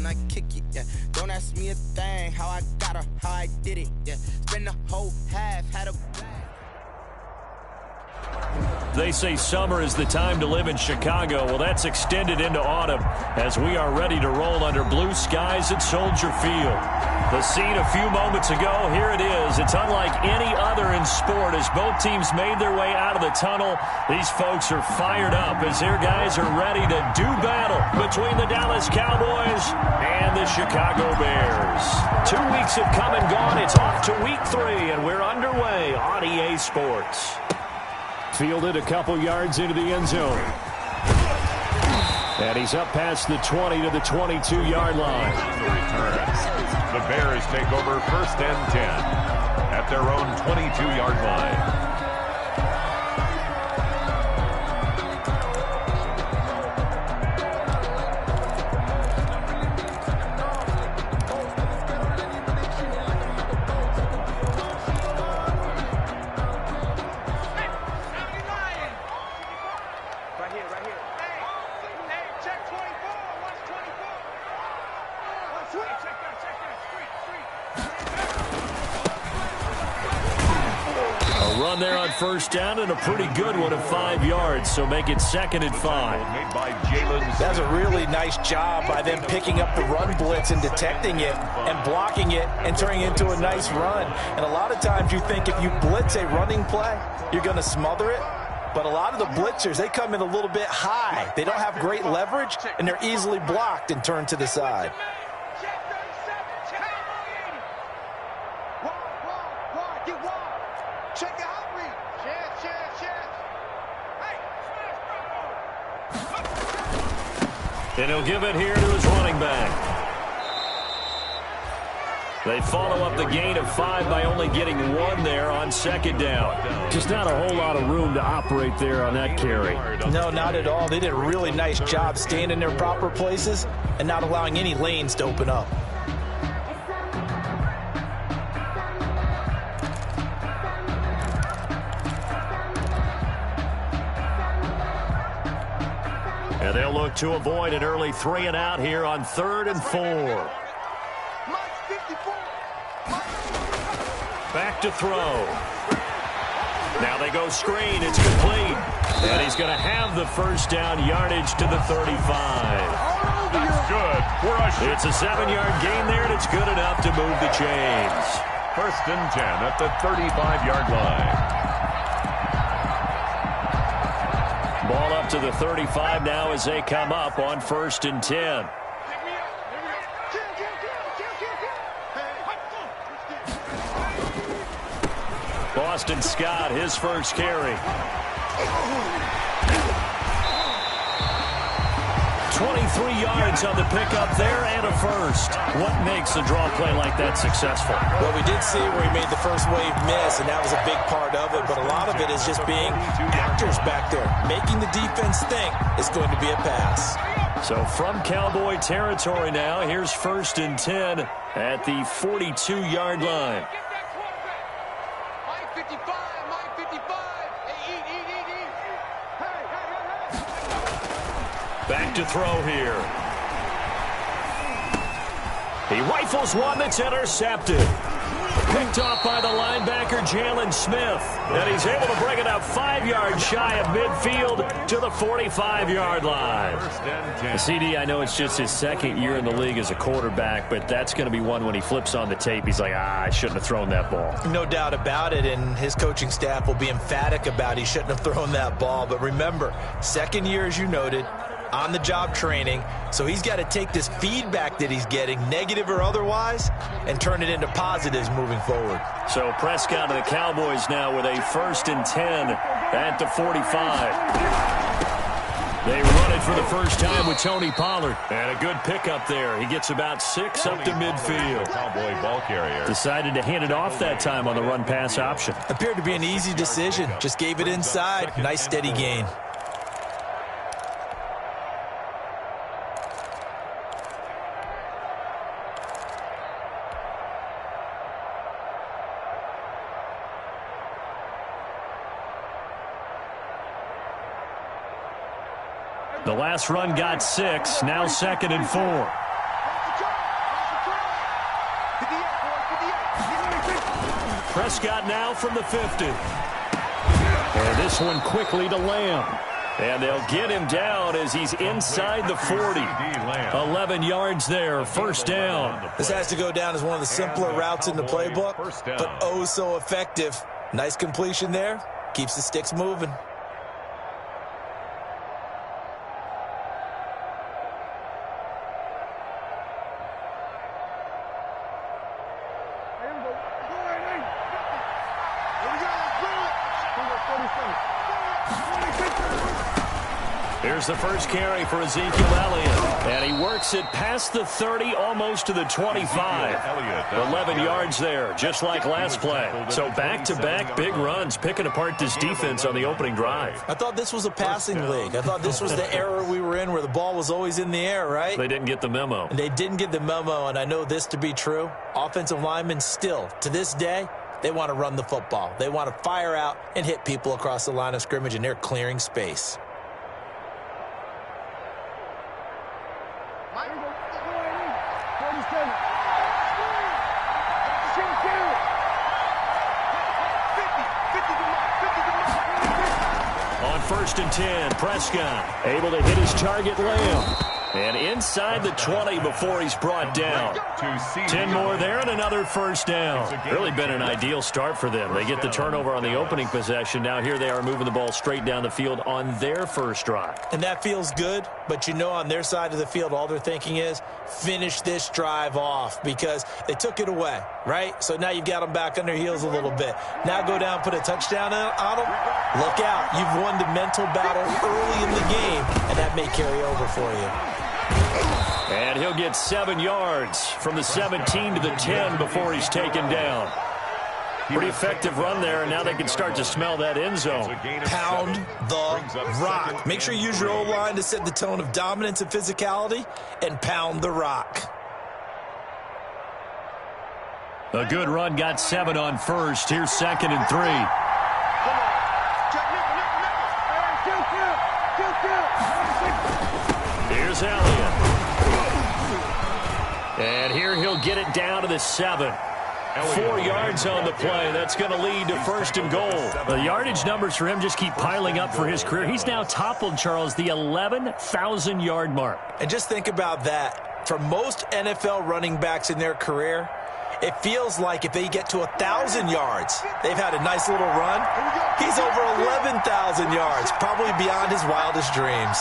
I kick it, yeah. Don't ask me a thing, how I got her, how I did it, yeah. Spend the whole half, had a They say summer is the time to live in Chicago. Well, that's extended into autumn as we are ready to roll under blue skies at Soldier Field. The scene a few moments ago, here it is. It's unlike any other in sport as both teams made their way out of the tunnel. These folks are fired up as their guys are ready to do battle between the Dallas Cowboys and the Chicago Bears. 2 weeks have come and gone. It's off to week 3, and we're underway on EA Sports. Fielded a couple yards into the end zone. And he's up past the 20 to the 22-yard line. On the return, the Bears take over 1st and 10 at their own 22-yard line. Run there on 1st down and a pretty good one of 5 yards, so make it 2nd and 5. Made by Jalen. That's a really nice job by them picking up the run blitz and detecting it and blocking it and turning it into a nice run. And a lot of times you think if you blitz a running play, you're going to smother it. But a lot of the blitzers, they come in a little bit high. They don't have great leverage, and they're easily blocked and turned to the side. And he'll give it here to his running back. They follow up the gain of 5 by only getting 1 there on 2nd down. Just not a whole lot of room to operate there on that carry. No, not at all. They did a really nice job staying in their proper places and not allowing any lanes to open up. And they'll look to avoid an early 3 and out here on 3rd and 4. Back to throw. Now they go screen. It's complete. And he's going to have the 1st down yardage to the 35. That's good. It's a 7-yard gain there, and it's good enough to move the chains. 1st and 10 at the 35-yard line. Ball up to the 35 now as they come up on 1st and 10. Boston Scott, his first carry. 23 yards on the pickup there and a 1st. What makes a draw play like that successful? Well, we did see where he made the first wave miss, and that was a big part of it. But a lot of it is just being actors back there. Making the defense think it's going to be a pass. So from Cowboy territory now, here's 1st and 10 at the 42-yard line. Back to throw here. He rifles one that's intercepted. Picked off by the linebacker, Jalen Smith. And he's able to bring it up 5 yards shy of midfield to the 45-yard line. CD, I know it's just his 2nd year in the league as a quarterback, but that's going to be one when he flips on the tape, he's like, I shouldn't have thrown that ball. No doubt about it, and his coaching staff will be emphatic about he shouldn't have thrown that ball. But remember, 2nd year, as you noted, on-the-job training, so he's got to take this feedback that he's getting, negative or otherwise, and turn it into positives moving forward. So Prescott and the Cowboys now with a 1st and 10 at the 45. They run it for the first time with Tony Pollard. And a good pickup there. He gets about 6 up to midfield. Cowboy ball carrier. Decided to hand it off that time on the run-pass option. Appeared to be an easy decision. Just gave it inside. Nice steady gain. The last run got 6. Now 2nd and 4. Prescott now from the 50. And this one quickly to Lamb. And they'll get him down as he's inside the 40. 11 yards there, first down. This has to go down as one of the simpler routes in the playbook, but oh so effective. Nice completion there. Keeps the sticks moving. Here's the first carry for Ezekiel Elliott. And he works it past the 30, almost to the 25. 11 yards there, just like last play. So back-to-back big runs, picking apart this defense on the opening drive. I thought this was a passing league. I thought this was the era we were in where the ball was always in the air, right? They didn't get the memo. And they didn't get the memo, and I know this to be true. Offensive linemen still, to this day, they want to run the football. They want to fire out and hit people across the line of scrimmage, and they're clearing space. On 1st and 10, Prescott able to hit his target, Lamb. And inside the 20 before he's brought down. 10 more there and another first down. Really been an ideal start for them. They get the turnover on the opening possession. Now here they are moving the ball straight down the field on their first drive. And that feels good, but you know on their side of the field all they're thinking is finish this drive off because they took it away, right? So now you've got them back on their heels a little bit. Now go down, put a touchdown on them. Look out. You've won the mental battle early in the game, and that may carry over for you. And he'll get 7 yards from the 17 to the 10 before he's taken down. Pretty effective run there, and now they can start to smell that end zone. Pound the rock. Make sure you use your O-line to set the tone of dominance and physicality, and pound the rock. A good run, got 7 on first. Here's 2nd and 3. Here's Elliott. And here he'll get it down to the 7. 4 yards on the play. That's going to lead to 1st and goal. The yardage numbers for him just keep piling up for his career. He's now toppled, Charles, the 11,000-yard mark. And just think about that. For most NFL running backs in their career, it feels like if they get to 1,000 yards, they've had a nice little run. He's over 11,000 yards, probably beyond his wildest dreams.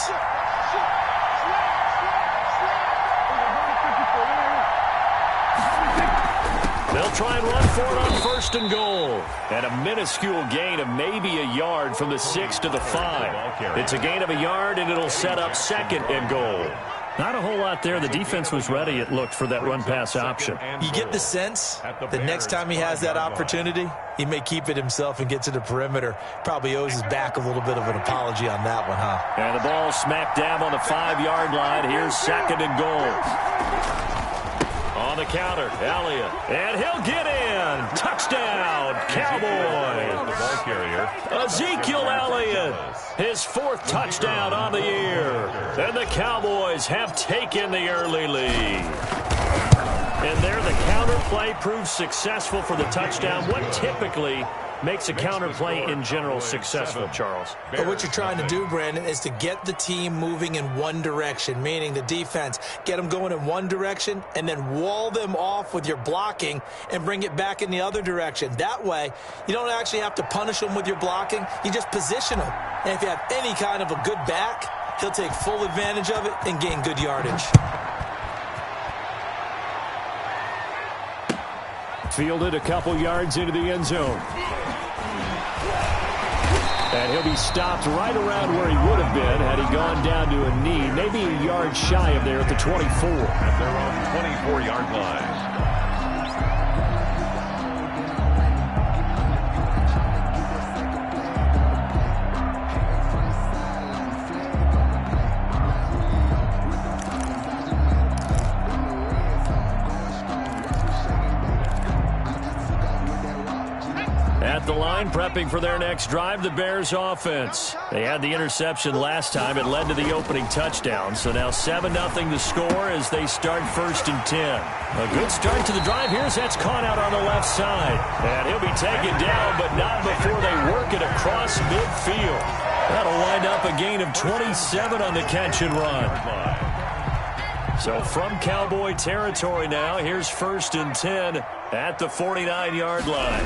They'll try and run for it on 1st and goal. And a minuscule gain of maybe a yard from the 6 to the 5. It's a gain of a yard, and it'll set up 2nd and goal. Not a whole lot there. The defense was ready, it looked, for that run-pass option. You get the sense the next time he has that opportunity, he may keep it himself and get to the perimeter. Probably owes his back a little bit of an apology on that one, huh? And the ball smacked down on the 5-yard line. Here's 2nd and goal. On the counter, Elliott. And he'll get in. Touchdown, Cowboys. The ball carrier, Ezekiel Elliott, his 4th touchdown on the year. And the Cowboys have taken the early lead. And there the counter play proves successful for the touchdown. What typically makes a counter play in general successful, Charles? But what you're trying to do, Brandon, is to get the team moving in one direction, meaning the defense, get them going in one direction and then wall them off with your blocking and bring it back in the other direction. That way, you don't actually have to punish them with your blocking. You just position them. And if you have any kind of a good back, he'll take full advantage of it and gain good yardage. Fielded a couple yards into the end zone. And he'll be stopped right around where he would have been had he gone down to a knee, maybe a yard shy of there at the 24. At their own 24-yard line. at the line, prepping for their next drive, the Bears offense. They had the interception last time. It led to the opening touchdown. So now 7-0 the score as they start 1st and 10. A good start to the drive. Here's that's caught out on the left side. And he'll be taken down, but not before they work it across midfield. That'll wind up a gain of 27 on the catch and run. So from Cowboy territory now, here's 1st and 10 at the 49-yard line.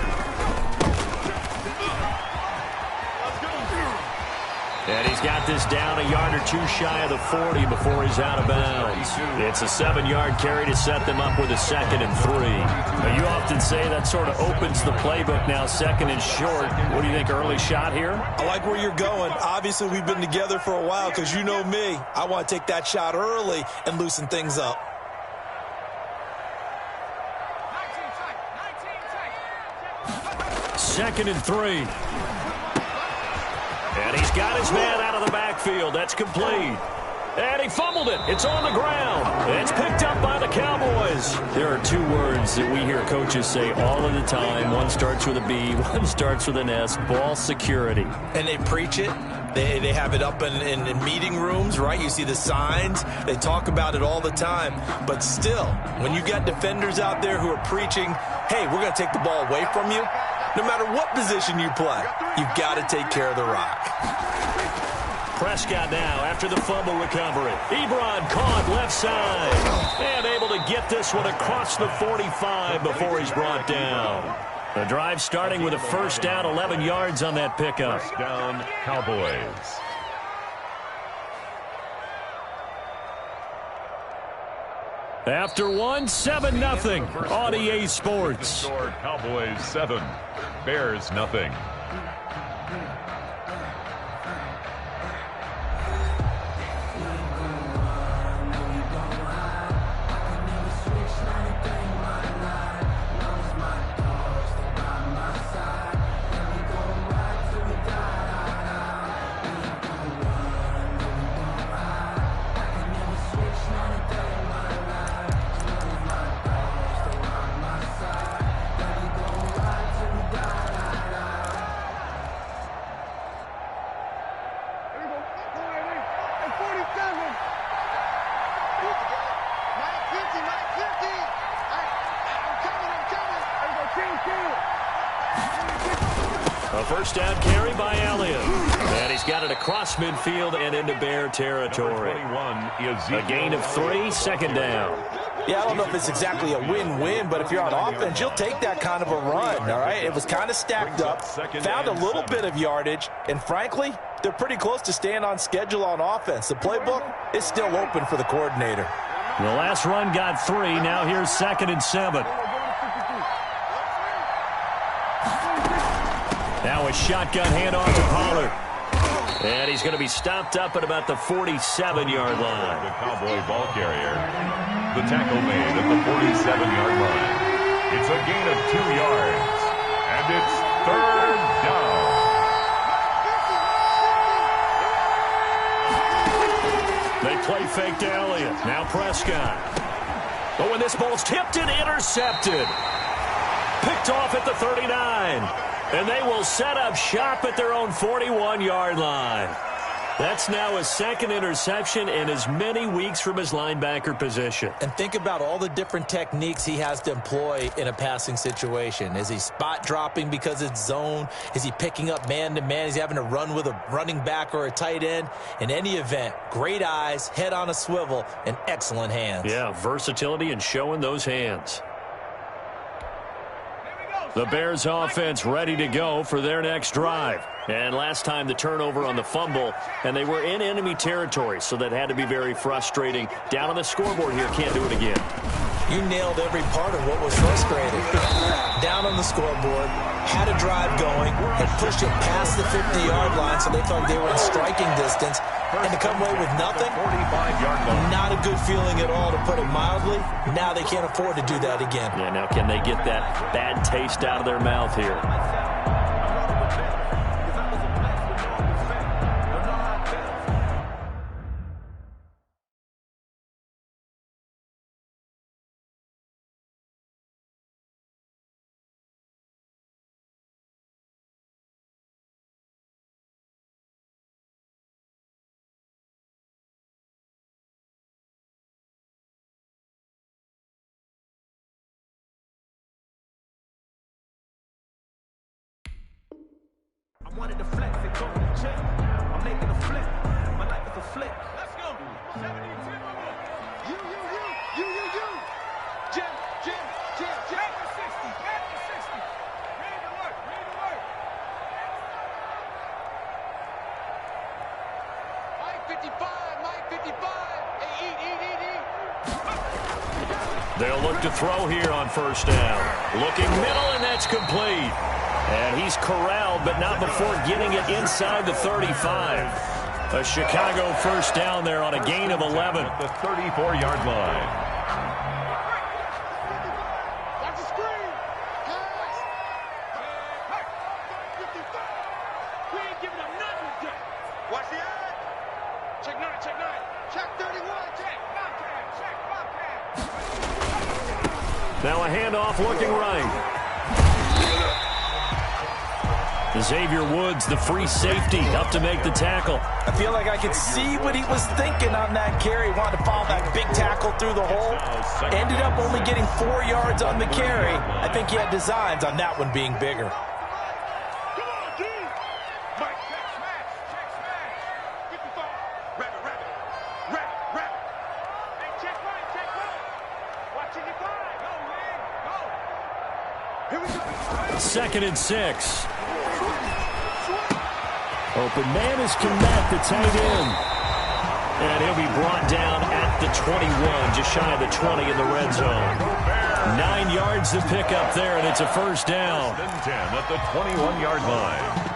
And he's got this down a yard or two shy of the 40 before he's out of bounds. It's a 7-yard carry to set them up with a 2nd and 3. Now, you often say that sort of opens the playbook now, 2nd and short. What do you think, early shot here? I like where you're going. Obviously, we've been together for a while because you know me. I want to take that shot early and loosen things up. Second and 3. And he's got his man out of the backfield. That's complete. And he fumbled it. It's on the ground. It's picked up by the Cowboys. There are 2 words that we hear coaches say all of the time. One starts with a B, one starts with an S. Ball security. And they preach it. They have it up in meeting rooms, right? You see the signs. They talk about it all the time. But still, when you got defenders out there who are preaching, hey, we're going to take the ball away from you, no matter what position you play, you've got to take care of the rock. Prescott now after the fumble recovery. Ebron caught left side. And able to get this one across the 45 before he's brought down. The drive starting with a 1st down, 11 yards on that pickup. 1st down, Cowboys. After 7-0 on EA Sports. Cowboys 7, Bears nothing. A 1st down carry by Elliott. And he's got it across midfield and into Bear territory. A gain of 3, 2nd down. Yeah, I don't know if it's exactly a win-win, but if you're on offense, you'll take that kind of a run, all right? It was kind of stacked up, found a little bit of yardage, and frankly, they're pretty close to staying on schedule on offense. The playbook is still open for the coordinator. The last run got 3. Now here's 2nd and 7. Now a shotgun handoff to Pollard. And he's going to be stopped up at about the 47-yard line. The Cowboy ball carrier. The tackle made at the 47-yard line. It's a gain of 2 yards. And it's 3rd down. They play fake to Elliott. Now Prescott. Oh, and this ball's tipped and intercepted. Picked off at the 39. And they will set up shop at their own 41-yard line. That's now his 2nd interception in as many weeks from his linebacker position. And think about all the different techniques he has to employ in a passing situation. Is he spot dropping because it's zone? Is he picking up man-to-man? Is he having to run with a running back or a tight end? In any event, great eyes, head on a swivel, and excellent hands. Yeah, versatility and showing those hands. The Bears offense ready to go for their next drive. And last time the turnover on the fumble, and they were in enemy territory, so that had to be very frustrating. Down on the scoreboard here, can't do it again. You nailed every part of what was frustrating. Down on the scoreboard, had a drive going, had pushed it past the 50-yard line, so they thought they were in striking distance, and to come away with nothing, not a good feeling at all, to put it mildly. Now they can't afford to do that again. Yeah, now can they get that bad taste out of their mouth here? wanted to flex and go to the gym. I'm making a flip. My life is a flip. Let's go. 72. You. Jim. Back to 60. Ready to work. Mike 55. Hey, eat. They'll look to throw here on first down. Looking middle, and that's complete. And he's corralled, but not before getting it inside the 35. A Chicago first down there on a gain of 11. At the 34-yard line. Watch the screen. We ain't giving up nothing today. Watch the eye. Check 9. Check 31. Check. Now a handoff looking right. Xavier Woods, the free safety, up to make the tackle. I feel like I could see what he was thinking on that carry. Wanted to follow that big tackle through the hole. Ended up only getting 4 yards on the carry. I think he had designs on that one being bigger. Come on, D. Mike, check smash. 55. Rabbit. Hey, check right. Watching your five. Go, man. Go. Here we go. 2nd and 6. Open man is Komet, the tight end. And he'll be brought down at the 21, just shy of the 20 in the red zone. 9 yards to pick up there, and it's a first down. 10 at the 21-yard line.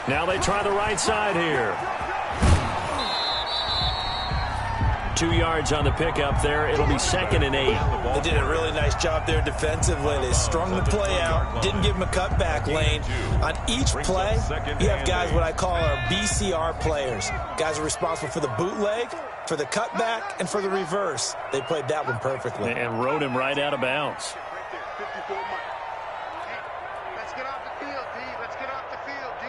Now they try the right side here. 2 yards on the pickup there. It'll be 2nd and 8. They did a really nice job there defensively. They strung the play out, didn't give him a cutback lane. On each play, you have guys what I call our BCR players. Guys are responsible for the bootleg, for the cutback, and for the reverse. They played that one perfectly. And rode him right out of bounds. Let's get off the field, D. Let's get off the field, D.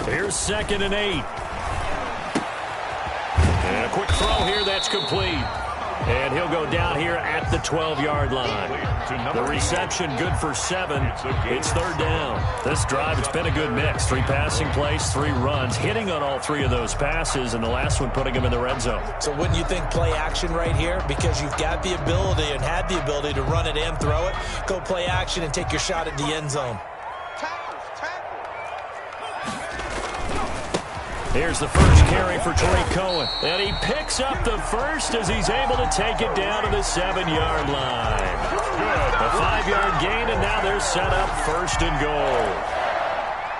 Here's 2nd and 8. And a quick throw here, that's complete. And he'll go down here at the 12-yard line. The reception good for 7. It's 3rd down. This drive, it's been a good mix. 3 passing plays, 3 runs, hitting on all 3 of those passes, and the last one putting him in the red zone. So wouldn't you think play action right here? Because you've got the ability and had the ability to run it and throw it. Go play action and take your shot at the end zone. Here's the first carry for Tariq Cohen. And he picks up the first as he's able to take it down to the 7-yard line. A 5-yard gain, and now they're set up 1st and goal.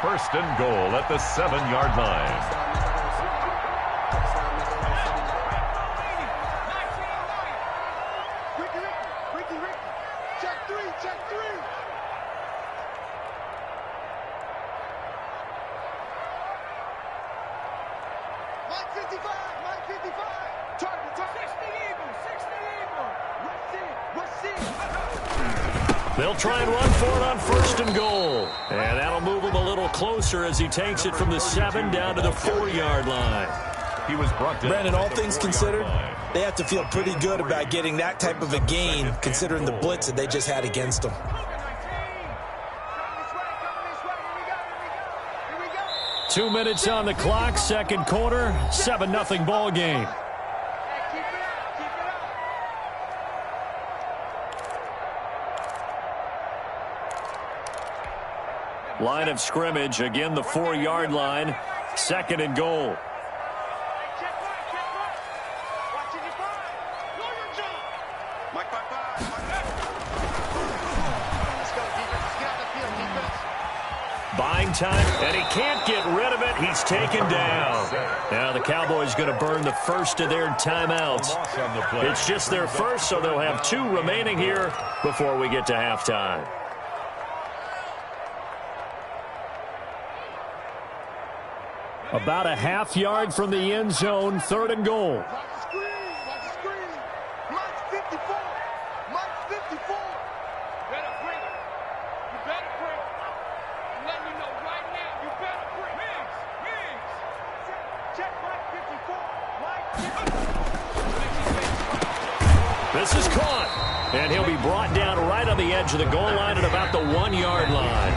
1st and goal at the 7-yard line. They'll try and run for it on 1st and goal. And that'll move him a little closer as he takes it from the 7 down to the 4-yard line. He was brought down. Brandon, all things considered, they have to feel pretty good about getting that type of a gain, considering the blitz that they just had against them. Two minutes on the clock, 2nd quarter, 7-0 ball game. Line of scrimmage, again the 4-yard line, 2nd and goal. Buying time, and he can't get rid of it. He's taken down. Now the Cowboys going to burn the first of their timeouts. It's just their first, so they'll have 2 remaining here before we get to halftime. About a half yard from the end zone, 3rd and goal. This is caught. And he'll be brought down right on the edge of the goal line at about the 1-yard line.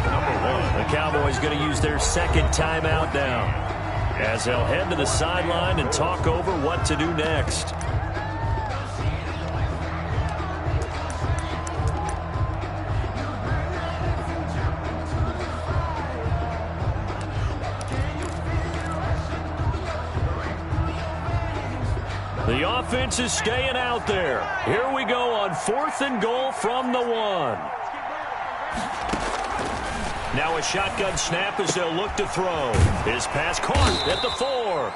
The Cowboys going to use their second timeout now, as they'll head to the sideline and talk over what to do next. The offense is staying out there. Here we go on 4th and goal from the 1. Now a shotgun snap as they'll look to throw. His pass caught at the 4.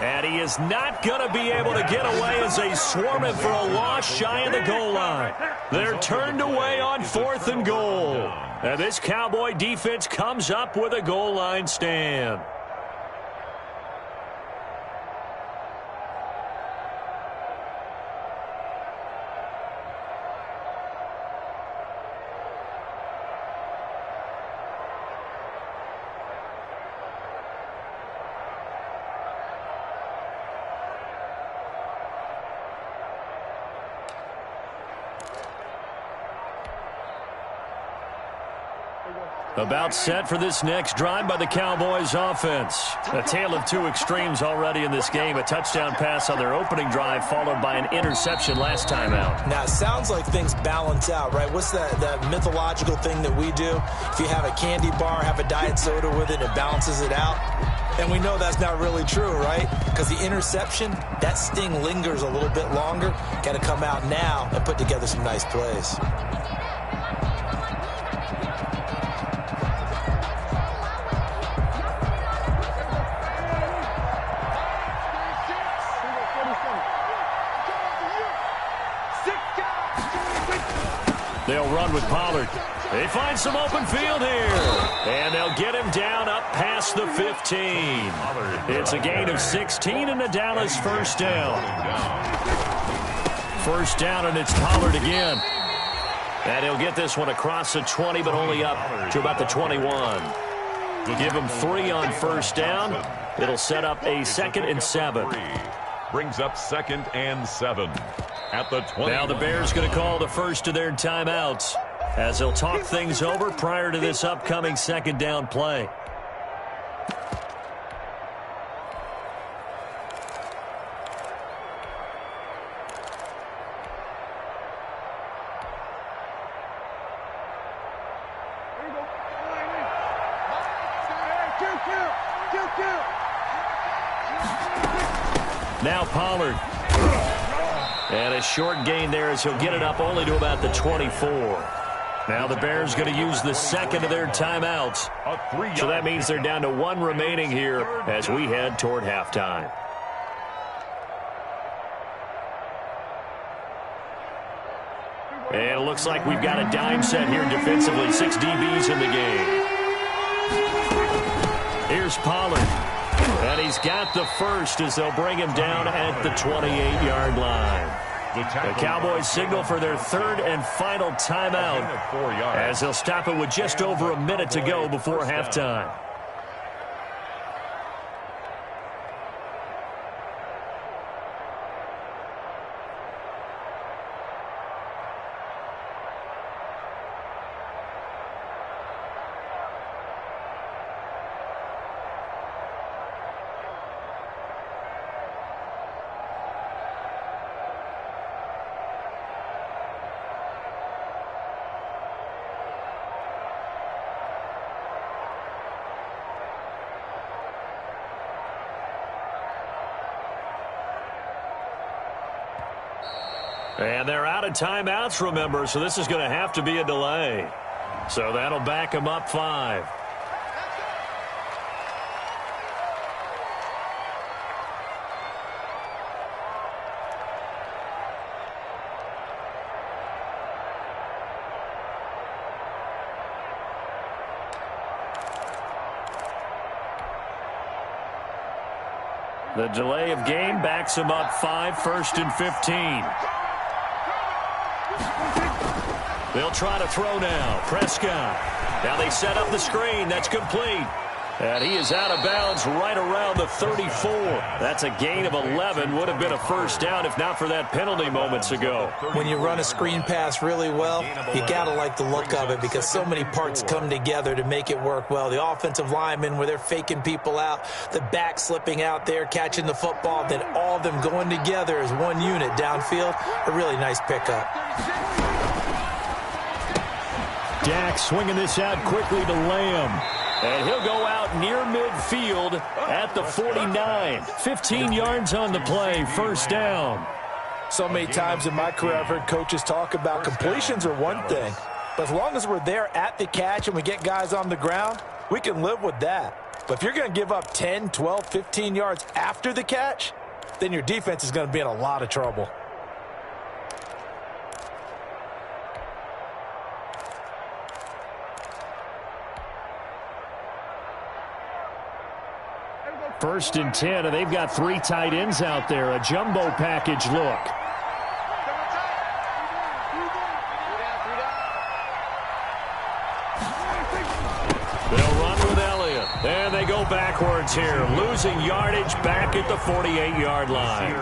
And he is not going to be able to get away as they swarm him for a loss shy of the goal line. They're turned away on 4th and goal. And this Cowboy defense comes up with a goal line stand. About set for this next drive by the Cowboys offense. A tale of two extremes already in this game. A touchdown pass on their opening drive followed by an interception last time out. Now, it sounds like things balance out, right? What's that mythological thing that we do? If you have a candy bar, have a diet soda with it, it balances it out. And we know that's not really true, right? Because the interception, that sting lingers a little bit longer. Got to come out now and put together some nice plays. They'll run with Pollard. They find some open field here. And they'll get him down up past the 15. It's a gain of 16 and a Dallas first down. First down, and it's Pollard again. And he'll get this one across the 20, but only up to about the 21. Give him 3 on first down. It'll set up a 2nd and 7. Brings up 2nd and 7. At the 20. Now the Bears going to call the first of their timeouts as they'll talk things over prior to this upcoming 2nd down play. Now Pollard. And a short gain there as he'll get it up only to about the 24. Now the Bears going to use the 2nd of their timeouts. So that means they're down to 1 remaining here as we head toward halftime. And it looks like we've got a dime set here defensively. 6 DBs in the game. Here's Pollard. And he's got the first as they'll bring him down at the 28-yard line. The Cowboys signal for their 3rd and final timeout as they'll stop it with just over a minute to go before halftime. And they're out of timeouts, remember, so this is going to have to be a delay. So that'll back them up 5. The delay of game backs them up 5, 1st and 15. They'll try to throw now. Prescott. Now they set up the screen. That's complete. And he is out of bounds right around the 34. That's a gain of 11. Would have been a first down if not for that penalty moments ago. When you run a screen pass really well, you got to like the look of it because so many parts come together to make it work well. The offensive linemen, where they're faking people out, the back slipping out there, catching the football, then all of them going together as one unit downfield. A really nice pickup. Dak swinging this out quickly to Lamb. And he'll go out near midfield at the 49. 15 yards on the play, first down. So many times in my career I've heard coaches talk about completions are one thing. But as long as we're there at the catch and we get guys on the ground, we can live with that. But if you're going to give up 10, 12, 15 yards after the catch, then your defense is going to be in a lot of trouble. First and 10, and they've got 3 tight ends out there. A jumbo package look. They'll run with Elliott. And they go backwards here. Losing yardage back at the 48-yard line.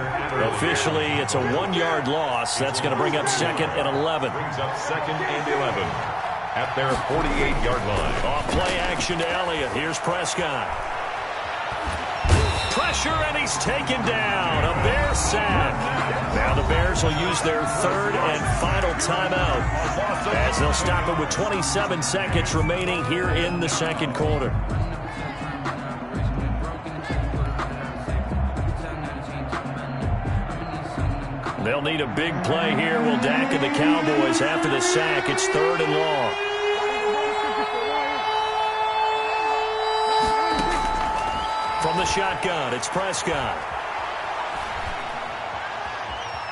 Officially, it's a 1-yard loss. That's going to bring up second and 11. Brings up second and 11 at their 48-yard line. Off play action to Elliott. Here's Prescott. Pressure, and he's taken down. A Bear sack. Now the Bears will use their third and final timeout as they'll stop it with 27 seconds remaining here in the second quarter. They'll need a big play here. Will Dak and the Cowboys after the sack. It's third and long. From the shotgun, it's Prescott.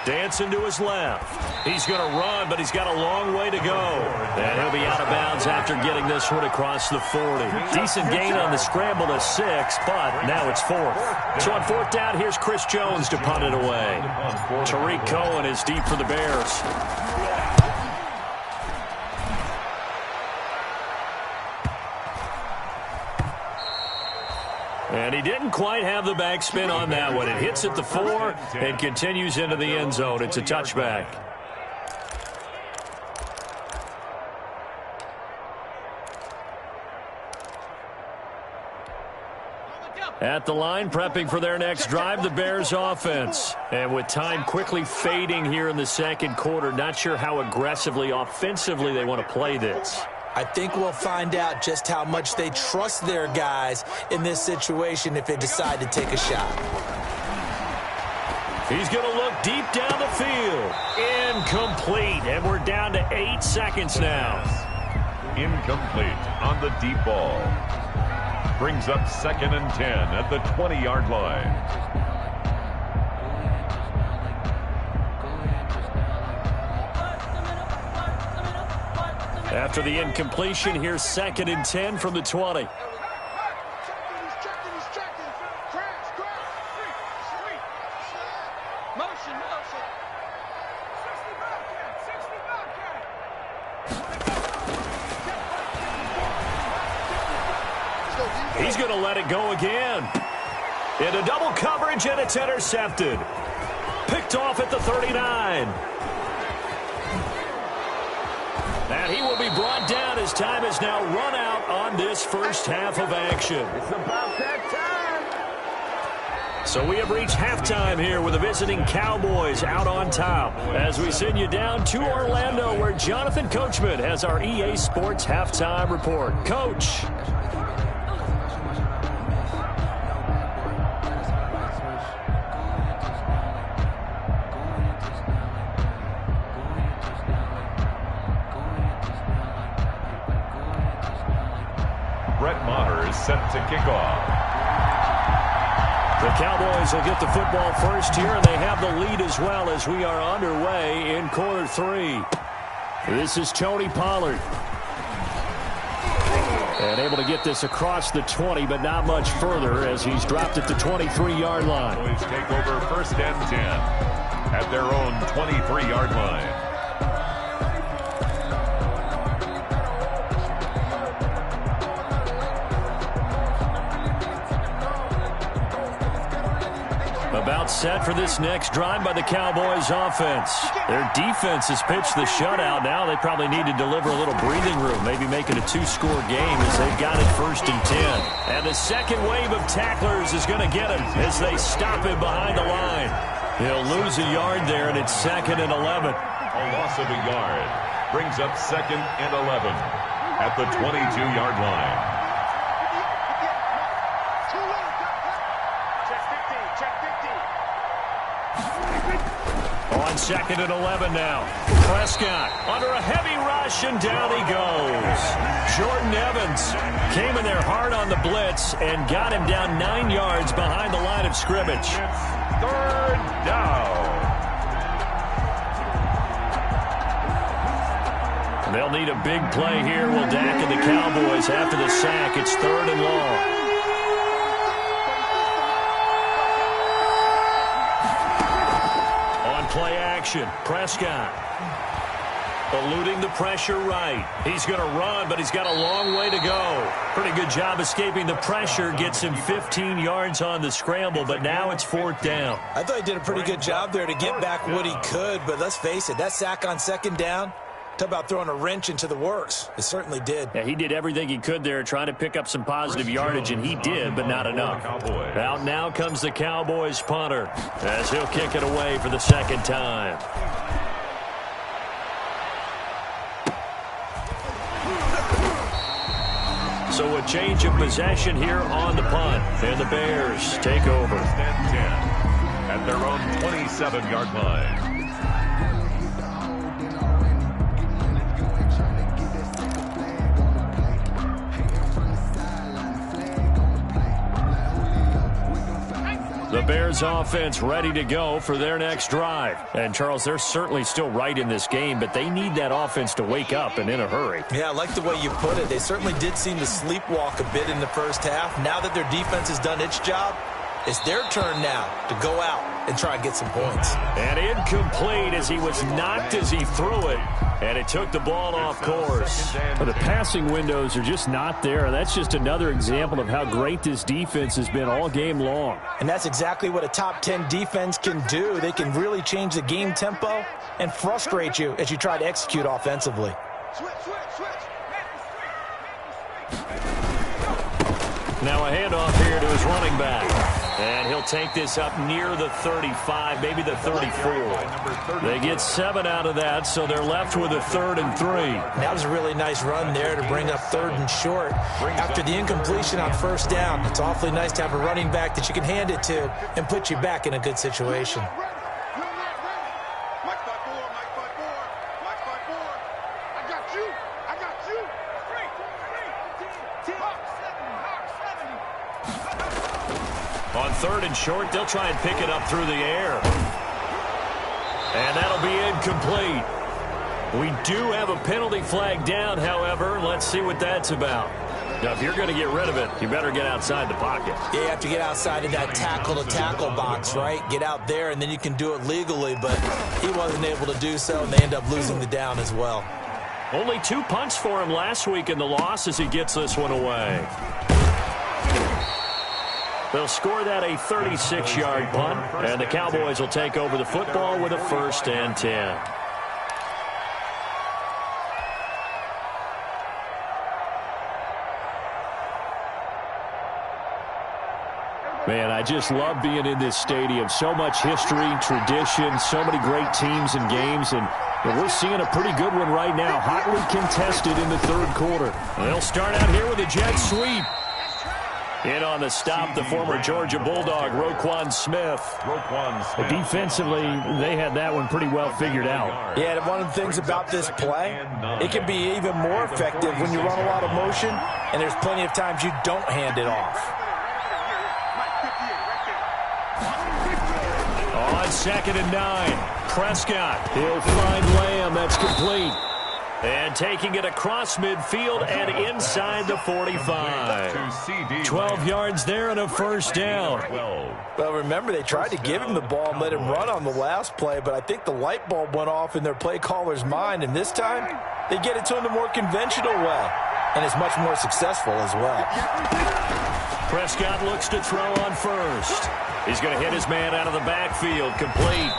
Dancing to his left. He's going to run, but he's got a long way to go. And he'll be out of bounds after getting this one across the 40. Decent gain on the scramble to 6, but now it's 4th. So on 4th down, here's Chris Jones to punt it away. Tariq Cohen is deep for the Bears. And he didn't quite have the backspin on that one. It hits at the 4 and continues into the end zone. It's a touchback. At the line, prepping for their next drive, the Bears offense. And with time quickly fading here in the second quarter, not sure how aggressively, offensively they want to play this. I think we'll find out just how much they trust their guys in this situation if they decide to take a shot. He's going to look deep down the field. Incomplete. And we're down to 8 seconds now. Incomplete on the deep ball. Brings up second and 10 at the 20-yard line. After the incompletion, here's second and 10 from the 20. He's going to let it go again. Into double coverage, and it's intercepted. Picked off at the 39. And he will be brought down as time has now run out on this first half of action. It's about that time. So we have reached halftime here with the visiting Cowboys out on top as we send you down to Orlando where Jonathan Coachman has our EA Sports halftime report. Coach. Set to kick off. The Cowboys will get the football first here, and they have the lead as well as we are underway in quarter 3. This is Tony Pollard. And able to get this across the 20, but not much further as he's dropped at the 23-yard line. Cowboys take over first and 10 at their own 23-yard line. about set for this next drive by the Cowboys offense. Their defense has pitched the shutout. Now they probably need to deliver a little breathing room, maybe make it a two-score game as they've got it 1st and 10. And the second wave of tacklers is going to get him as they stop him behind the line. He'll lose a yard there, and it's 2nd and 11. A loss of a yard brings up 2nd and 11 at the 22-yard line. On 2nd and 11 now. Prescott under a heavy rush, and down he goes. Jordan Evans came in there hard on the blitz and got him down 9 yards behind the line of scrimmage. It's 3rd down. They'll need a big play here. Will Dak and the Cowboys after the sack. It's 3rd and long. Play action. Prescott eluding the pressure right. He's going to run, but he's got a long way to go. Pretty good job escaping the pressure. Gets him 15 yards on the scramble, but now it's 4th down. I thought he did a pretty good job there to get back what he could, but let's face it, that sack on 2nd down, talk about throwing a wrench into the works. It certainly did. Yeah, he did everything he could there trying to pick up some positive yardage, and he did, but not enough. Out now comes the Cowboys punter as he'll kick it away for the 2nd time. So a change of possession here on the punt, and the Bears take over. 1st and 10 at their own 27-yard line. The Bears offense ready to go for their next drive. And, Charles, they're certainly still right in this game, but they need that offense to wake up and in a hurry. Yeah, I like the way you put it. They certainly did seem to sleepwalk a bit in the first half. Now that their defense has done its job, it's their turn now to go out and try and get some points. And incomplete as he was knocked as he threw it. And it took the ball off course. But the passing windows are just not there. That's just another example of how great this defense has been all game long. And that's exactly what a top 10 defense can do. They can really change the game tempo and frustrate you as you try to execute offensively. Now a handoff here to his running back. And he'll take this up near the 35, maybe the 34. They get 7 out of that, so they're left with a 3rd and 3. That was a really nice run there to bring up 3rd and short. After the incompletion on 1st down, it's awfully nice to have a running back that you can hand it to and put you back in a good situation. On 3rd and short, they'll try and pick it up through the air. And that'll be incomplete. We do have a penalty flag down, however. Let's see what that's about. Now, if you're going to get rid of it, you better get outside the pocket. Yeah, you have to get outside of that tackle-to-tackle box, right? Get out there, and then you can do it legally, but he wasn't able to do so, and they end up losing the down as well. Only 2 punts for him last week in the loss as he gets this one away. They'll score that a 36-yard punt, and the Cowboys will take over the football with a 1st and 10. Man, I just love being in this stadium. So much history, tradition, so many great teams and games, and we're seeing a pretty good one right now, hotly contested in the 3rd quarter. They'll start out here with a jet sweep. In on the stop, the former Georgia Bulldog, Roquan Smith. Defensively, they had that one pretty well figured out. Yeah, and one of the things about this play, it can be even more effective when you run a lot of motion, and there's plenty of times you don't hand it off. On 2nd and 9, Prescott. He'll find Lamb. That's complete. And taking it across midfield and inside the 45. 12 yards there and a 1st down. Well, remember, they tried to give him the ball and let him run on the last play, but I think the light bulb went off in their play caller's mind, and this time they get it to him the more conventional way. and is much more successful as well. Prescott looks to throw on first. He's going to hit his man out of the backfield, complete.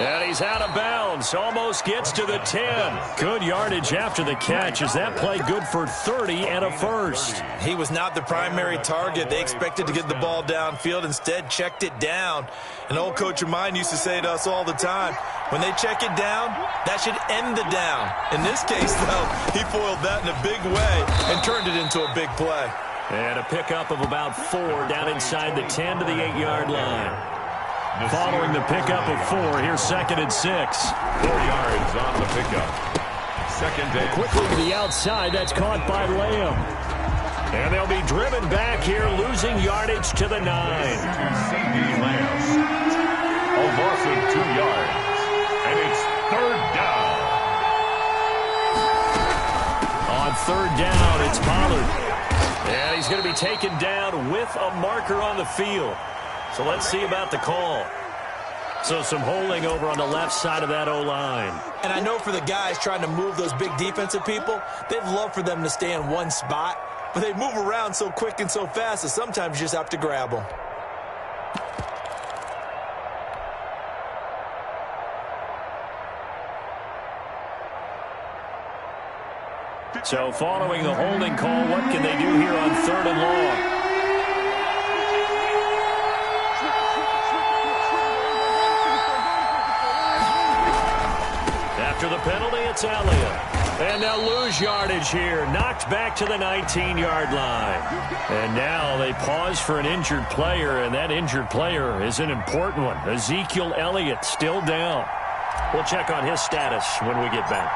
And he's out of bounds, almost gets to the 10. Good yardage after the catch. Is that play good for 30 and a first? He was not the primary target. They expected to get the ball downfield, instead checked it down. An old coach of mine used to say to us all the time, when they check it down, that should end the down. In this case, though, he foiled that in a big way and turned it into a big play. And a pickup of about 4 down inside the 10 to the 8-yard line. Following the pickup of 4, here's 2nd and 6. 4 yards on the pickup. 2nd and quickly to the outside. That's caught by Lamb. And they'll be driven back here, losing yardage to the 9. To C.D. Lamb. A loss of 2 yards. And it's 3rd down. On 3rd down, it's Pollard. And he's going to be taken down with a marker on the field. So let's see about the call. So some holding over on the left side of that O-line. And I know for the guys trying to move those big defensive people, they'd love for them to stay in one spot, but they move around so quick and so fast that sometimes you just have to grab them. So following the holding call, what can they do here on 3rd and long? After the penalty, it's Elliott. And they'll lose yardage here. Knocked back to the 19-yard line. And now they pause for an injured player, and that injured player is an important one. Ezekiel Elliott still down. We'll check on his status when we get back.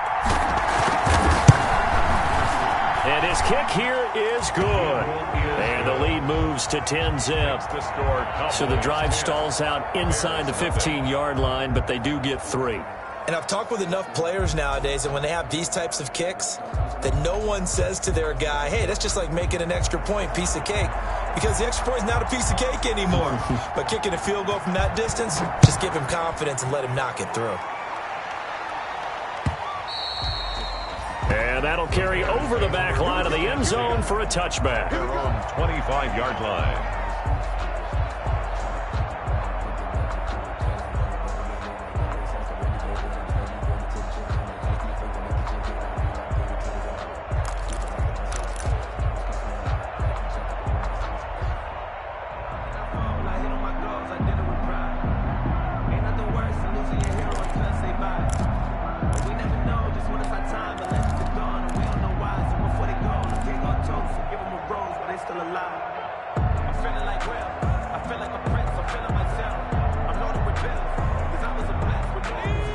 And his kick here is good. And the lead moves to 10-zip. So the drive stalls out inside the 15-yard line, but they do get 3. And I've talked with enough players nowadays, and when they have these types of kicks, that no one says to their guy, hey, that's just like making an extra point, piece of cake. Because the extra point is not a piece of cake anymore. But kicking a field goal from that distance, just give him confidence and let him knock it through. And that'll carry over the back line of the end zone for a touchback. They're on 25-yard line.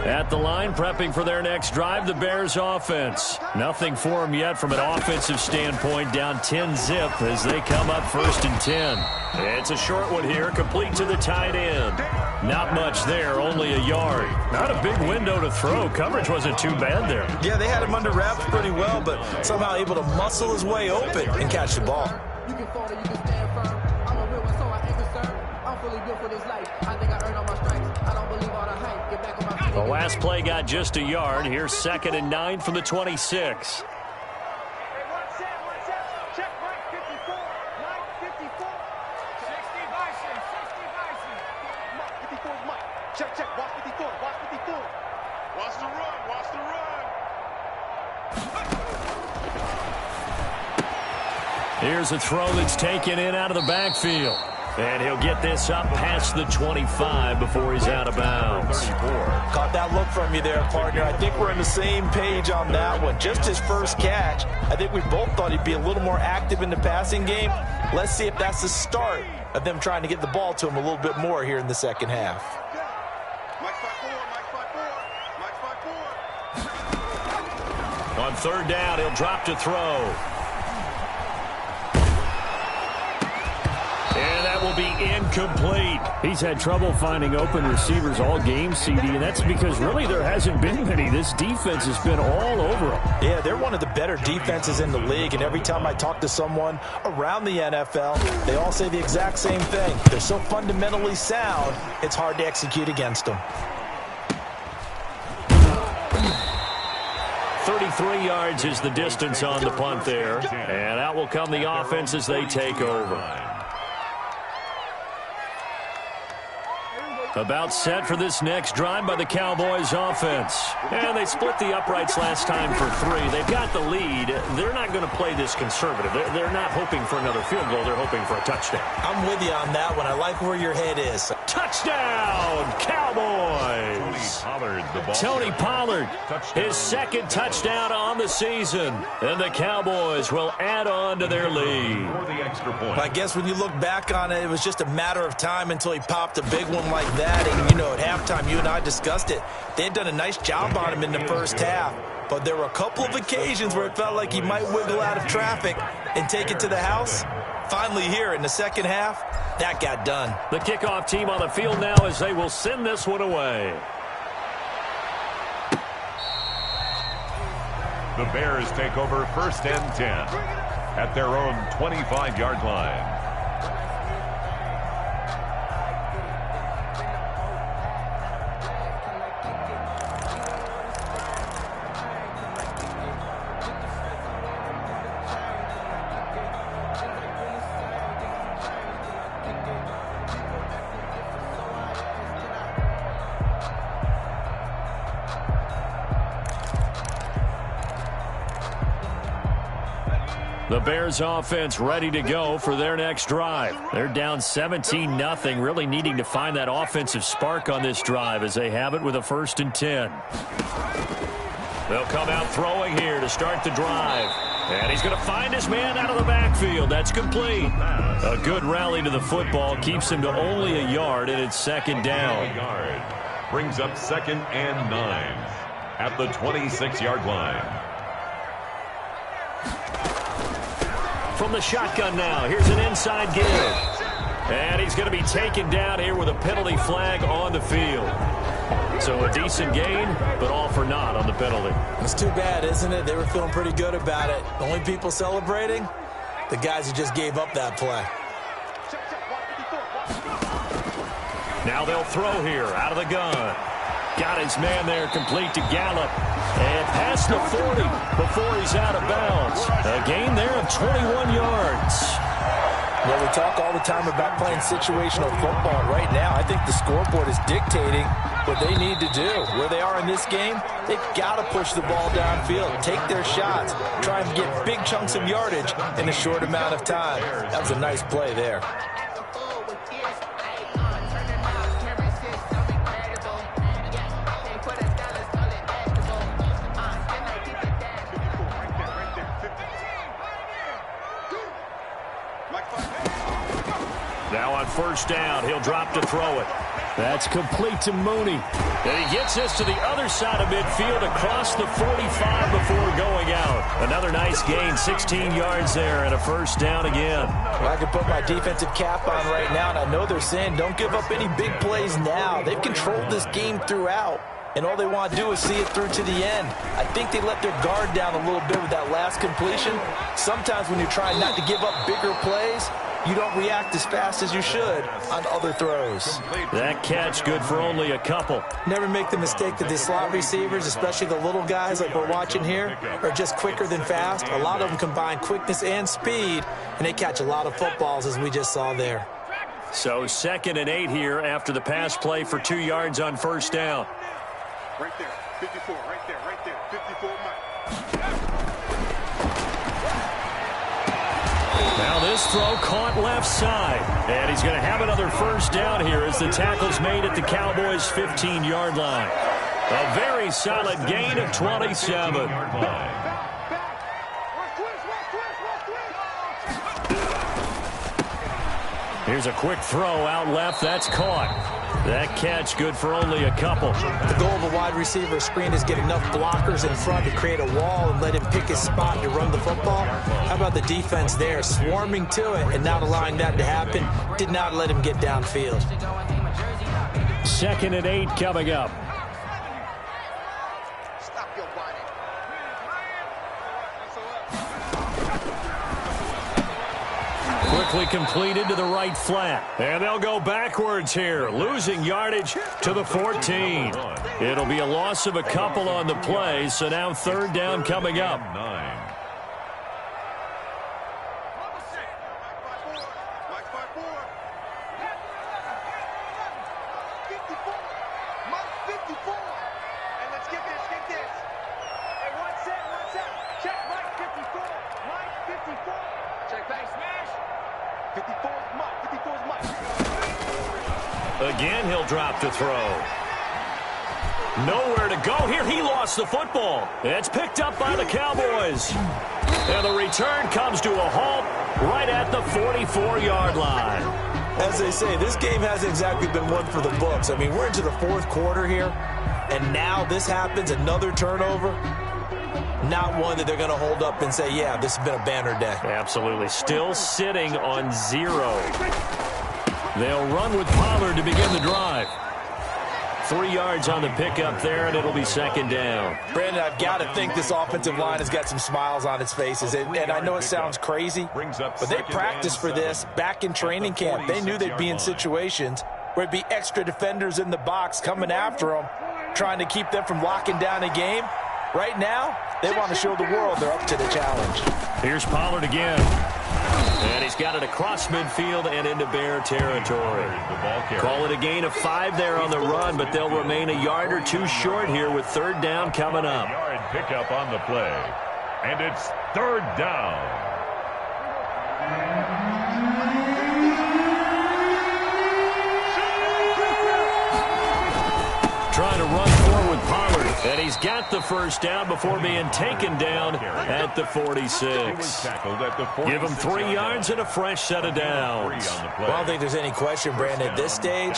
At the line, prepping for their next drive, the Bears offense. Nothing for them yet from an offensive standpoint, down 10-zip as they come up 1st and 10. It's a short one here, complete to the tight end. Not much there, only a yard. Not a big window to throw. Coverage wasn't too bad there. Yeah, they had him under wraps pretty well, but somehow able to muscle his way open and catch the ball. You can fall or you can stand firm. I'm a real one, so I ain't concerned. I'm fully built for this life. I think I earned all my stripes. I don't believe all the hype. Get back on my feet. The last play got just a yard. Here's 2nd and 9 from the 26. Here's a throw that's taken in out of the backfield. And he'll get this up past the 25 before he's out of bounds. Caught that look from you there, partner. I think we're on the same page on that one. Just his first catch. I think we both thought he'd be a little more active in the passing game. Let's see if that's the start of them trying to get the ball to him a little bit more here in the second half. On 3rd down, he'll drop to throw. And that will be incomplete. He's had trouble finding open receivers all game, CD, and that's because really there hasn't been many. This defense has been all over them. Yeah, they're one of the better defenses in the league, and every time I talk to someone around the NFL, they all say the exact same thing. They're so fundamentally sound, it's hard to execute against them. 33 yards is the distance on the punt there. And out will come the offense as they take over. About set for this next drive by the Cowboys offense. And they split the uprights last time for 3. They've got the lead. They're not going to play this conservative. They're not hoping for another field goal. They're hoping for a touchdown. I'm with you on that one. I like where your head is. Touchdown, Cowboys! Tony Pollard, his second touchdown on the season. And the Cowboys will add on to their lead. I guess when you look back on it, it was just a matter of time until he popped a big one like that. And, you know, at halftime, you and I discussed it. They had done a nice job on him in the first half. But there were a couple of occasions where it felt like he might wiggle out of traffic and take it to the house. Finally here in the second half, that got done. The kickoff team on the field now as they will send this one away. The Bears take over 1st and 10 at their own 25-yard line. The Bears offense ready to go for their next drive. They're down 17-0, really needing to find that offensive spark on this drive as they have it with a 1st and 10. They'll come out throwing here to start the drive. And he's going to find his man out of the backfield. That's complete. A good rally to the football keeps him to only a yard, and it's 2nd down. Brings up 2nd and 9 at the 26-yard line. From the shotgun now, here's an inside give. And he's going to be taken down here with a penalty flag on the field. So a decent gain, but all for naught on the penalty. It's too bad, isn't it? They were feeling pretty good about it. The only people celebrating, the guys who just gave up that play. Now they'll throw here out of the gun. Got his man there complete to Gallup. And past the 40 before he's out of bounds. A gain there of 21 yards. Well, we talk all the time about playing situational football. Right now, I think the scoreboard is dictating what they need to do. Where they are in this game, they've got to push the ball downfield, take their shots, try and get big chunks of yardage in a short amount of time. That was a nice play there. Now on 1st down, he'll drop to throw it. That's complete to Mooney. And he gets this to the other side of midfield across the 45 before going out. Another nice gain, 16 yards there and a 1st down again. Well, I can put my defensive cap on right now, and I know they're saying don't give up any big plays now. They've controlled this game throughout, and all they want to do is see it through to the end. I think they let their guard down a little bit with that last completion. Sometimes when you're trying not to give up bigger plays, you don't react as fast as you should on other throws. That catch good for only a couple. Never make the mistake that the slot receivers, especially the little guys like we're watching here, are just quicker than fast. A lot of them combine quickness and speed, and they catch a lot of footballs, as we just saw there. So 2nd and 8 here after the pass play for 2 yards on 1st down. Right there, 54, right there, 54 Mike. Now this throw caught left side. And he's going to have another 1st down here as the tackle's made at the Cowboys' 15-yard line. A very solid gain of 27. Here's a quick throw out left. That's caught. That catch good for only a couple. The goal of a wide receiver screen is get enough blockers in front to create a wall and let him pick his spot to run the football. How about the defense there, swarming to it and not allowing that to happen? Did not let him get downfield. 2nd and 8 coming up. Quick Quickly completed to the right flat. And they'll go backwards here, losing yardage to the 14. It'll be a loss of a couple on the play, so now third down coming up. 9. Again, he'll drop to throw. Nowhere to go here. He lost the football. It's picked up by the Cowboys. And the return comes to a halt right at the 44-yard line. As they say, this game hasn't exactly been one for the books. I mean, we're into the fourth quarter here, and now this happens, another turnover. Not one that they're going to hold up and say, yeah, this has been a banner day. Absolutely. Still sitting on 0. They'll run with Pollard to begin the drive. 3 yards on the pickup there, and it'll be second down. Brandon, I've got to think this offensive line has got some smiles on its faces. And I know it sounds crazy, but they practiced for this back in training camp. They knew they'd be in situations where it'd be extra defenders in the box coming after them, trying to keep them from locking down a game. Right now, they want to show the world they're up to the challenge. Here's Pollard again. And he's got it across midfield and into Bear territory. Call it a gain of 5 there on the run, but they'll remain a yard or two short here with third down coming up. Yard pickup on the play. And it's third down. Trying to run forward with Pollard. And he's got the first down before being taken down at the 46. Give him 3 yards and a fresh set of downs. Well, I don't think there's any question, Brandon, at this stage,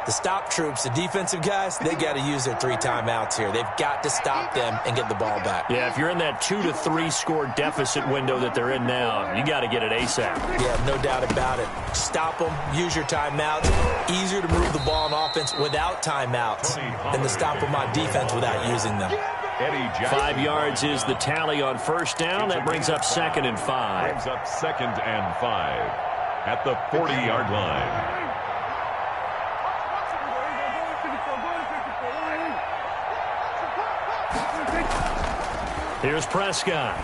the stop troops, the defensive guys, they got to use their 3 timeouts here. They've got to stop them and get the ball back. Yeah, if you're in that 2 to 3 score deficit window that they're in now, you got to get it ASAP. Yeah, no doubt about it. Stop them, use your timeouts. Easier to move the ball on offense without timeouts than to stop them on defense without using them. 5 yards is the tally on first down. That brings up 2nd and 5. Brings up 2nd and 5 at the 40-yard line. Here's Prescott.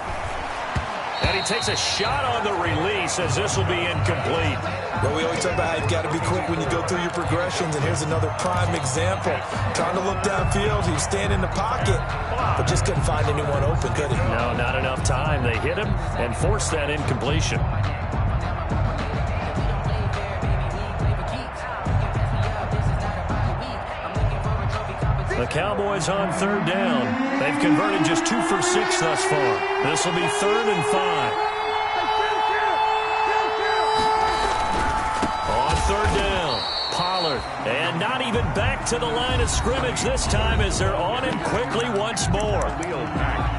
And he takes a shot on the release as this will be incomplete. Well, we always talk about how you've got to be quick when you go through your progressions, and here's another prime example. Trying to look downfield, he was standing in the pocket, but just couldn't find anyone open, could he? No, not enough time. They hit him and forced that incompletion. The Cowboys on third down. They've converted just 2 for 6 thus far. This will be 3rd and 5. On third down, Pollard. And not even back to the line of scrimmage this time as they're on him quickly once more.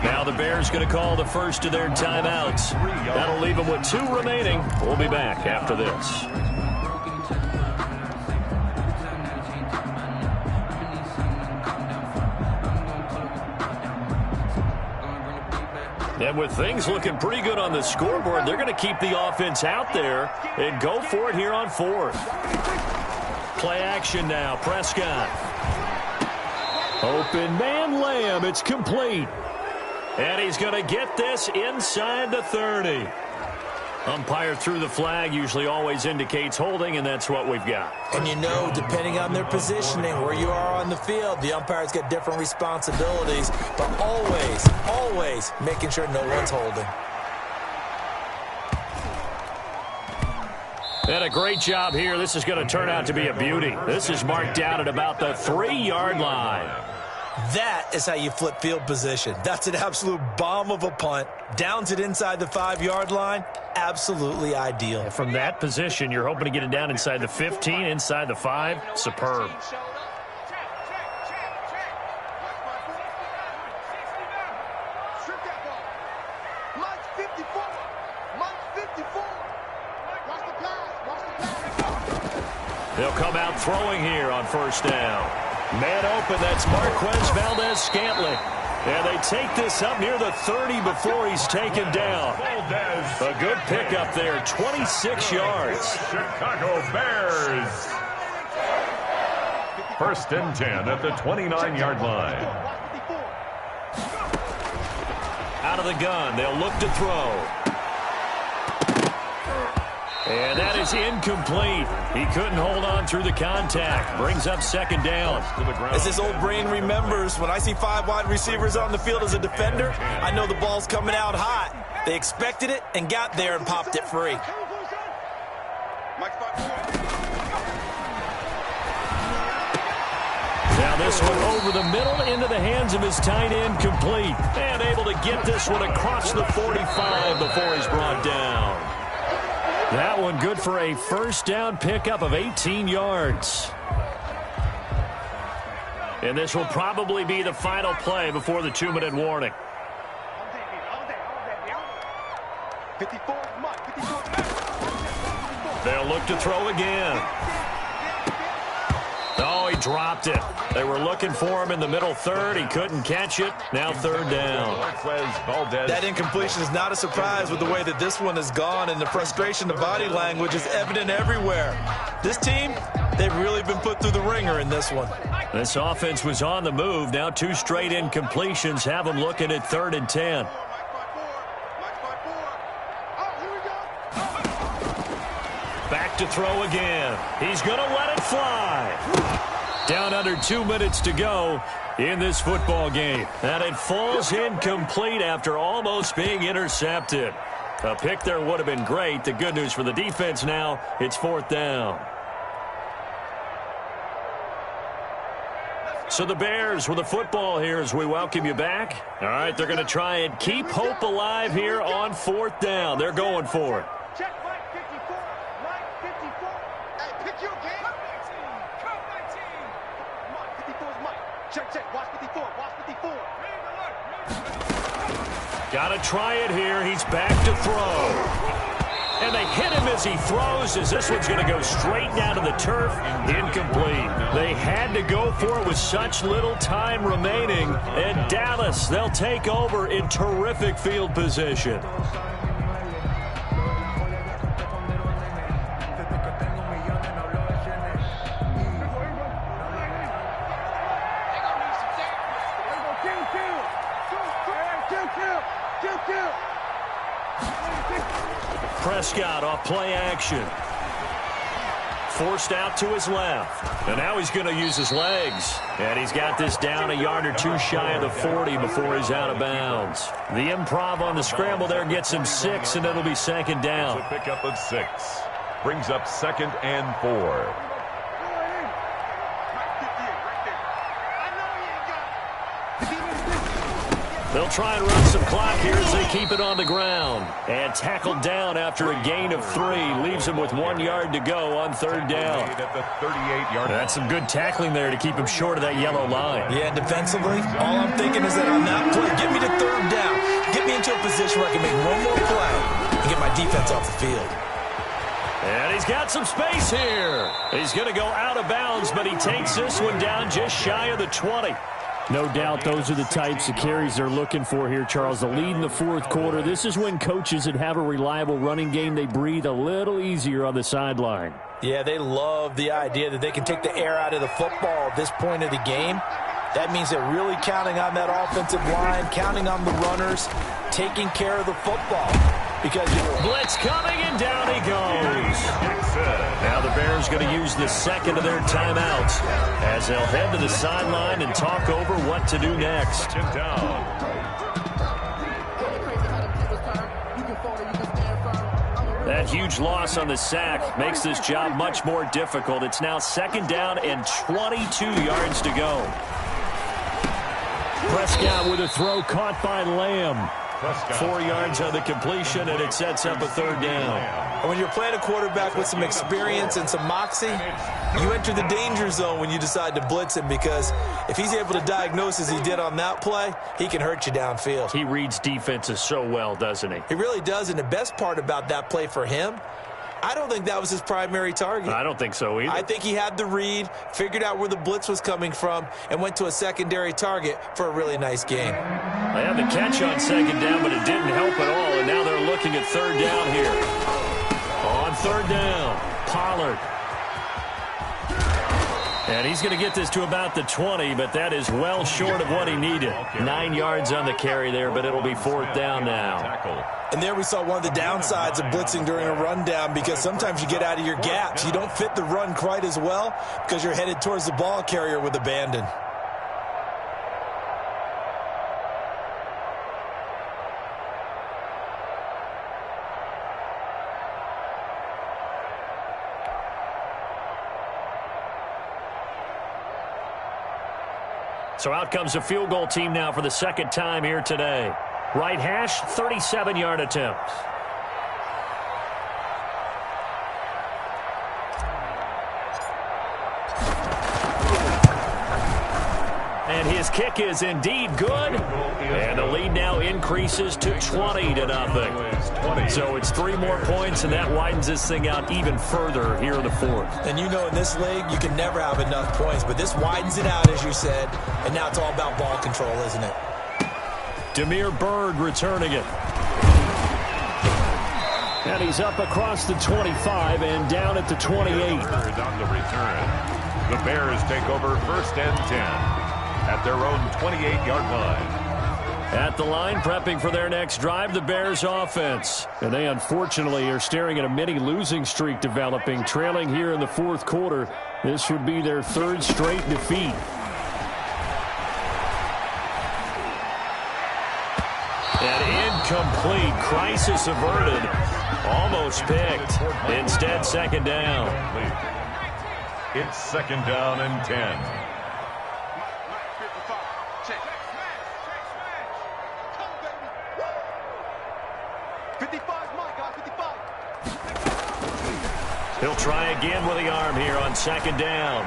Now the Bears going to call the first of their timeouts. That'll leave them with 2 remaining. We'll be back after this. And with things looking pretty good on the scoreboard, they're going to keep the offense out there and go for it here on 4th. Play action now. Prescott. Open man Lamb. It's complete. And he's going to get this inside the 30. Umpire threw the flag, usually always indicates holding, and that's what we've got. And you know, depending on their positioning, where you are on the field, the umpire's got different responsibilities, but always making sure no one's holding. And a great job here. This is going to turn out to be a beauty. This is marked out at about the 3-yard line. That is how you flip field position. That's an absolute bomb of a punt. Downs it inside the 5-yard line. Absolutely ideal. From that position, you're hoping to get it down inside the 15, inside the 5. Superb. They'll come out throwing here on first down. Man open, that's Marquez Valdez-Scantling. And they take this up near the 30 before he's taken down. A good pickup there, 26 yards. Chicago Bears. 1st and 10 at the 29-yard line. Out of the gun, they'll look to throw. And that is incomplete. He couldn't hold on through the contact. Brings up 2nd down. As this old brain remembers, when I see 5 wide receivers on the field as a defender, I know the ball's coming out hot. They expected it and got there and popped it free. Now this one over the middle into the hands of his tight end, complete. And able to get this one across the 45 before he's brought down. That one good for a 1st down pickup of 18 yards. And this will probably be the final play before the 2-minute warning. They'll look to throw again. Oh, he dropped it. They were looking for him in the middle 3rd. He couldn't catch it. Now 3rd down. That incompletion is not a surprise with the way that this one has gone, and the frustration, the body language is evident everywhere. This team, they've really been put through the ringer in this one. This offense was on the move. Now 2 straight incompletions have them looking at 3rd and 10. Back to throw again. He's going to let it fly. Down under 2 minutes to go in this football game. And it falls incomplete after almost being intercepted. A pick there would have been great. The good news for the defense now, it's 4th down. So the Bears with the football here as we welcome you back. All right, they're going to try and keep hope alive here on 4th down. They're going for it. Check Mike 54. Mike 54. Hey, pick your game. Come 19. Mike 54 is Mike. Check. Watch 54. Watch 54. Got to try it here. He's back to throw. And they hit him as he throws, as this one's going to go straight down to the turf. Incomplete. They had to go for it with such little time remaining. And Dallas, they'll take over in terrific field position. Prescott off play action. Forced out to his left. And now he's going to use his legs. And he's got this down a yard or 2 shy of the 40 before he's out of bounds. The improv on the scramble there gets him 6, and it'll be 2nd down. It's a pickup of 6. Brings up 2nd and 4. They'll try and run some clock here as they keep it on the ground. And tackled down after a gain of 3. Leaves him with 1 yard to go on 3rd down. At the 38-yard That's some good tackling there to keep him short of that yellow line. Yeah, defensively, all I'm thinking is that on that play, get me to 3rd down. Get me into a position where I can make one more play and get my defense off the field. And he's got some space here. He's going to go out of bounds, but he takes this one down just shy of the 20. No doubt those are the types of carries they're looking for here, Charles. The lead in the 4th quarter. This is when coaches that have a reliable running game, they breathe a little easier on the sideline. Yeah, they love the idea that they can take the air out of the football at this point of the game. That means they're really counting on that offensive line, counting on the runners, taking care of the football. Because blitz coming, and down he goes. Now the Bears going to use the 2nd of their timeouts as they'll head to the sideline and talk over what to do next. That huge loss on the sack makes this job much more difficult. It's now 2nd down and 22 yards to go. Prescott with a throw caught by Lamb. 4 yards on the completion, and it sets up a 3rd down. And when you're playing a quarterback with some experience and some moxie, you enter the danger zone when you decide to blitz him, because if he's able to diagnose as he did on that play, he can hurt you downfield. He reads defenses so well, doesn't he? He really does, and the best part about that play for him I don't think that was his primary target. I don't think so either. I think he had the read, figured out where the blitz was coming from, and went to a secondary target for a really nice game. They had the catch on second down, but it didn't help at all, and now they're looking at third down here. On third down, Pollard. And he's going to get this to about the 20, but that is well short of what he needed. 9 yards on the carry there, but it'll be fourth down now. And there we saw one of the downsides of blitzing during a rundown, because sometimes you get out of your gaps. You don't fit the run quite as well because you're headed towards the ball carrier with abandon. So out comes a field goal team now for the second time here today. Right hash, 37-yard attempt. And his kick is indeed good. And the lead now increases to 20-0. So it's 3 more points, and that widens this thing out even further here in the fourth. And you know, in this league, you can never have enough points, but this widens it out, as you said, and now it's all about ball control, isn't it? Demir Bird returning it. And he's up across the 25 and down at the 28. Bird on the return. The Bears take over 1st and 10 at their own 28-yard line. At the line, prepping for their next drive, the Bears offense. And they unfortunately are staring at a mini losing streak developing, trailing here in the fourth quarter. This would be their 3rd straight defeat. And incomplete. Crisis averted. Almost picked. Instead, second down. It's second down and 10. He'll try again with the arm here on second down.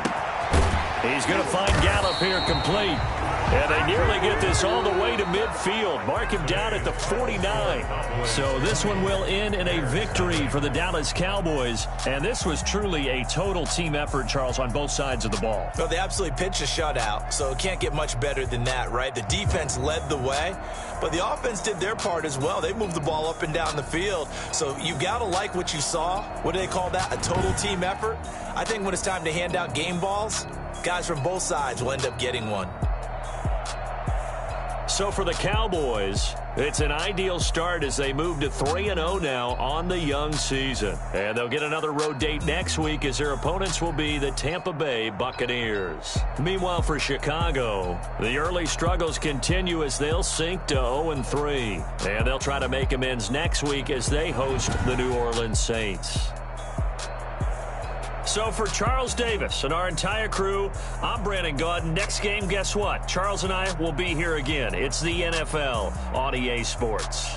He's going to find Gallup here complete. And they nearly get this all the way to midfield. Mark him down at the 49. So this one will end in a victory for the Dallas Cowboys. And this was truly a total team effort, Charles, on both sides of the ball. Well, they absolutely pitched a shutout, so it can't get much better than that, right? The defense led the way, but the offense did their part as well. They moved the ball up and down the field. So you got to like what you saw. What do they call that? A total team effort? I think when it's time to hand out game balls, guys from both sides will end up getting one. So for the Cowboys, it's an ideal start as they move to 3-0 now on the young season. And they'll get another road date next week as their opponents will be the Tampa Bay Buccaneers. Meanwhile, for Chicago, the early struggles continue as they'll sink to 0-3. And they'll try to make amends next week as they host the New Orleans Saints. So for Charles Davis and our entire crew, I'm Brandon Gaudin. Next game, guess what? Charles and I will be here again. It's the NFL on EA Sports.